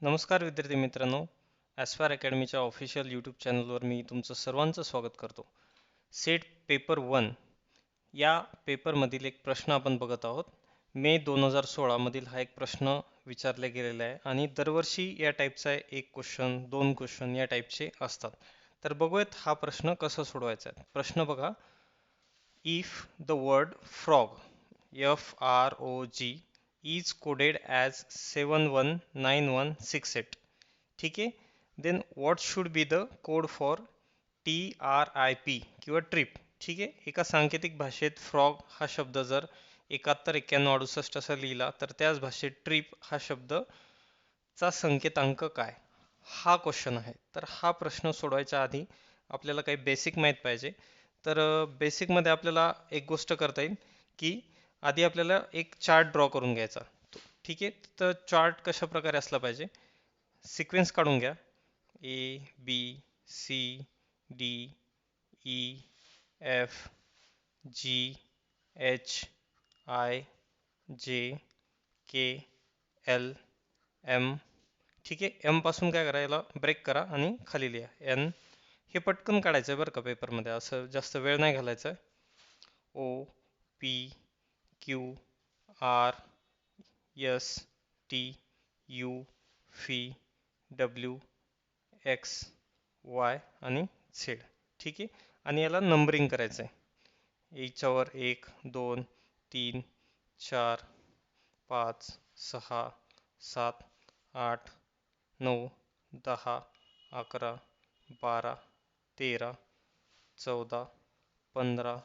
नमस्कार विद्यार्थी मित्रांनो, ॲस्पायर अकॅडमीच्या ऑफिशियल यूट्यूब चॅनलवर मी तुमचं सर्वांचं स्वागत करतो. सेट पेपर 1 या पेपरमधील एक प्रश्न आपण बघत आहोत. मे 2016 मधील हा एक प्रश्न विचारला गेलेला आहे आणि दरवर्षी या टाईपचा एक क्वेश्चन, दोन क्वेश्चन या टाईपचे असतात. तर बघूयात हा प्रश्न कसा सोडवायचा आहे. प्रश्न बघा. If the word frog, FROG, is coded as 719168, ठीक आहे, then what should be the code for TRIP किंवा ट्रिप. ठीक आहे, एका सांकेतिक भाषेत फ्रॉग हा शब्द जर 719168 असा लिहिला तर त्याच भाषेत ट्रिप हा शब्दचा संकेतांक काय, हा क्वेश्चन आहे. तर हा प्रश्न सोडवायच्या आधी आपल्याला काही बेसिक माहीत पाहिजे. तर बेसिकमध्ये आपल्याला एक गोष्ट करता येईल की आधी आपल्याला एक चार्ट ड्रॉ करून घ्यायचा. ठीक आहे, तर चार्ट कशा प्रकारे असला पाहिजे, सिक्वेन्स काढून घ्या. A B C D E F G H I J K L M. ठीक आहे, एम पासून काय करा, याला ब्रेक करा आणि खाली लिहा एन. हे पटकन काढायचं आहे बरं का पेपरमध्ये, असं जास्त वेळ नाही घालायचा आहे. O P Q R S T U V W X Y आणि झेड. ठीक आहे, आणि याला नंबरिंग करायचं आहे. याच्यावर 1 2 3 4 5 6 7 8 9 10 11 12 13 14 15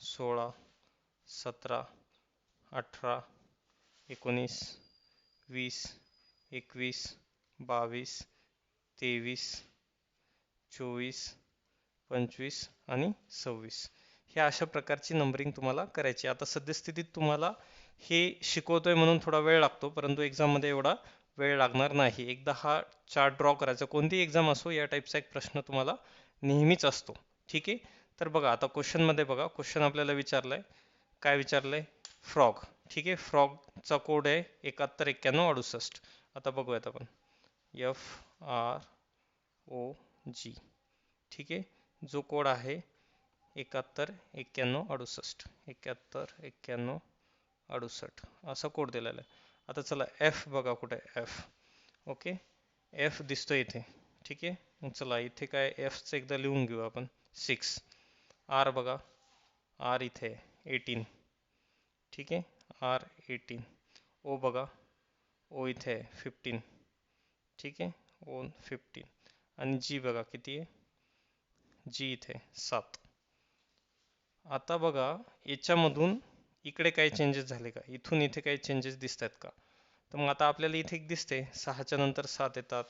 16 17 18 19 20 21 22 23 24 25 आणि 26. हे अशा प्रकारची नंबरिंग तुम्हाला करायची. आता सद्यस्थितीत तुम्हाला हे शिकवतोय म्हणून थोडा वेळ लागतो, परंतु एक्झाममध्ये एवढा वेळ लागणार नाही. एकदा हा चार्ट ड्रॉ करायचा, कोणती एक्झाम असो या टाईपचा एक प्रश्न तुम्हाला नेहमीच असतो. ठीक आहे, तर बघा आता क्वेश्चनमध्ये बघा, क्वेश्चन आपल्याला विचारलाय, काय विचारलंय, फ्रॉग. ठीक आहे, फ्रॉगचा कोड आहे 719168. आता बघूयात आपण FROG. ठीक आहे, जो कोड आहे 719168, 719168 असा कोड दिलेला आहे. आता चला एफ बघा कुठे आहे, एफ. ओके, एफ दिसतोय इथे. ठीक आहे, मग चला इथे काय एफचं एकदा लिहून घेऊ आपण, 6. आर बघा, आर इथे 18. ठीक आहे, आर 18. ओ बघा, ओ इथे आहे 15. ठीक आहे, ओ 15. आणि जी बघा किती आहे, जी इथे 7. आता बघा याच्यामधून इकडे काही चेंजेस झाले का, इथून इथे काही चेंजेस दिसत आहेत का. तर मग आता आपल्याला इथे एक दिसते 6च्या नंतर 7 येतात,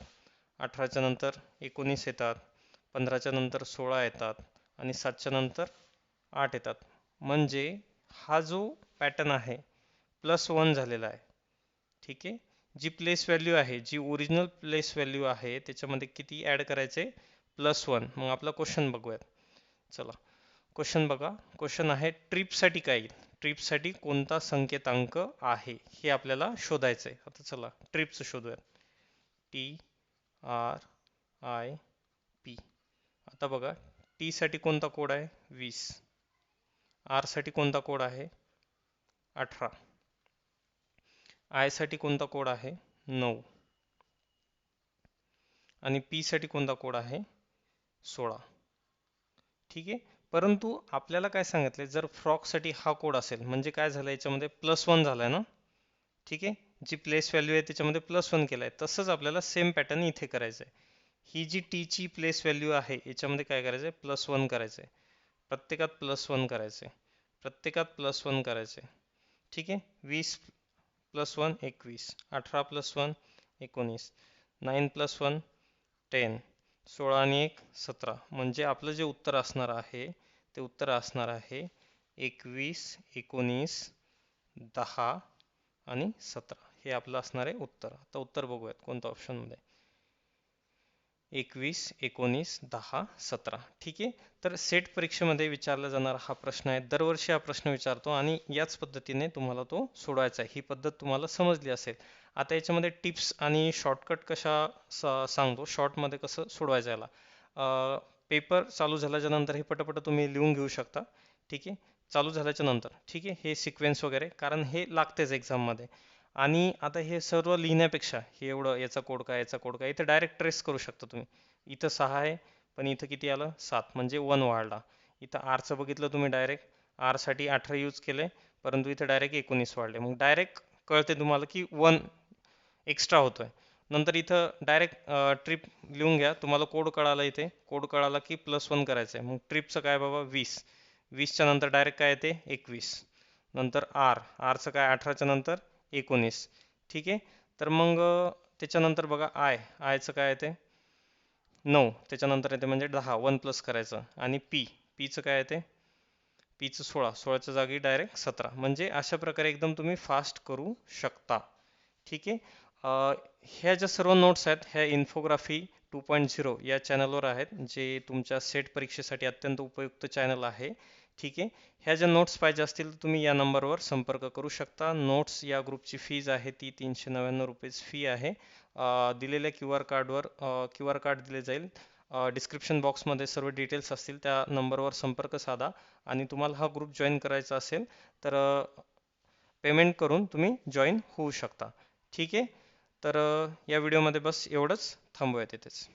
18च्या नंतर 19 येतात, 15च्या नंतर 16 येतात आणि 7च्या नंतर 8 येतात. म्हणजे हा जो पॅटर्न आहे +1 झालेला आहे. ठीक आहे, जी प्लेस व्हॅल्यू आहे, जी ओरिजिनल प्लेस व्हॅल्यू आहे त्याच्यामध्ये किती ॲड करायचे, +1. मग आपला क्वेश्चन बघूयात. चला क्वेश्चन बघा, क्वेश्चन आहे ट्रिपसाठी काय येईल, ट्रिपसाठी कोणता संकेतांक आहे हे आपल्याला शोधायचं आहे. आता चला ट्रिपचं शोधूयात, TRIP. आता बघा टी साठी कोणता कोड आहे, 20. आर साठी कोणता कोड आहे, 18. आय साठी कोणता कोड आहे, 9. आणि पी साठी कोणता कोड आहे, 16. ठीक आहे, परंतु आपल्याला काय सांगितले, जर फ्रॉक साठी हा कोड असेल म्हणजे काय झालं, याच्यामध्ये +1 झालाय ना. ठीक आहे, जी प्लेस व्हॅल्यू आहे त्याच्यामध्ये +1 केलाय, तसंच आपल्याला सेम पॅटर्न इथे करायचं आहे. ही जी टी ची प्लेस व्हॅल्यू आहे याच्यामध्ये काय करायचं आहे, +1 करायचं आहे. प्रत्येकात +1 करायचं आहे, प्रत्येकात +1 करायचं आहे. ठीक आहे, 20 + 1 21, 18 + 1 19, 9 + 1 10, 16 आणि 1 17. म्हणजे आपलं जे उत्तर असणार आहे ते उत्तर असणार आहे 21 19 10 आणि 17. हे आपलं असणार आहे उत्तर. आता उत्तर बघूयात कोणत्या ऑप्शनमध्ये. 21, 19, 10, 17. ठीक आहे. तर सेट परीक्षेमध्ये विचारला जाणारा हा प्रश्न आहे. दरवर्षी हा प्रश्न विचारतो आणि याच पद्धतीने तुम्हाला तो सोडवायचा आहे. ही पद्धत तुम्हाला समजली असेल. आता याच्यामध्ये टिप्स आणि शॉर्टकट कशा सांगतो. शॉर्टमध्ये कसं सोडवायचं याला. पेपर चालू झाल्याच्या नंतर हे पटापट तुम्ही लिहून घेऊ शकता. ठीक आहे. चालू झाल्याच्या नंतर ठीक आहे, हे सिक्वेन्स वगैरे, कारण हे लागतेच एक्झाममध्ये. आणि आता हे सर्व लिहिण्यापेक्षा हे एवढं याचा कोड काय, याचा कोड काय, इथं डायरेक्ट ट्रेस करू शकता तुम्ही. इथं 6 आहे, पण इथं किती आलं 7, म्हणजे 1 वाढला. इथं आरचं बघितलं तुम्ही डायरेक्ट, आर साठी 18 यूज केले, परंतु इथं डायरेक्ट 19 वाढले. मग डायरेक्ट कळते तुम्हाला की 1 एक्स्ट्रा होतोय. नंतर इथं डायरेक्ट ट्रिप लिहून घ्या. तुम्हाला कोड कळाला, इथे कोड कळाला की +1 करायचं आहे. मग ट्रिपचं काय बाबा 20, 20च्या नंतर डायरेक्ट काय येते 21. नंतर आरचं काय 18च्या नंतर 19. ठीक आहे. तर मग त्याच्यानंतर बघा आयचं काय येते 9, त्याच्यानंतर येते म्हणजे 10, 1 प्लस करायचं. आणि पीचं काय येते, पीचं 16, 16च्या जागी डायरेक्ट 17. म्हणजे अशा प्रकारे एकदम तुम्ही फास्ट करू शकता. ठीक आहे. ह्या ज्या सर्व नोट्स आहेत ह्या इन्फोग्राफी 2.0 या चॅनलवर आहेत, जे तुमच्या सेट परीक्षेसाठी अत्यंत उपयुक्त चॅनल आहे. ठीक आहे. ह्या ज्या नोट्स पाहिजे असतील तर तुम्ही या नंबरवर संपर्क करू शकता. नोट्स या ग्रुपची फीज आहे ती 399 रुपये फी आहे. दिलेल्या क्यू आर कार्ड दिले जाईल. डिस्क्रिप्शन बॉक्समध्ये सर्व डिटेल्स असतील, त्या नंबरवर संपर्क साधा. आणि तुम्हाला हा ग्रुप जॉईन करायचा असेल तर पेमेंट करून तुम्ही जॉईन होऊ शकता. ठीक आहे. तर या व्हिडिओमध्ये बस एवढंच, थांबूया तिथेच.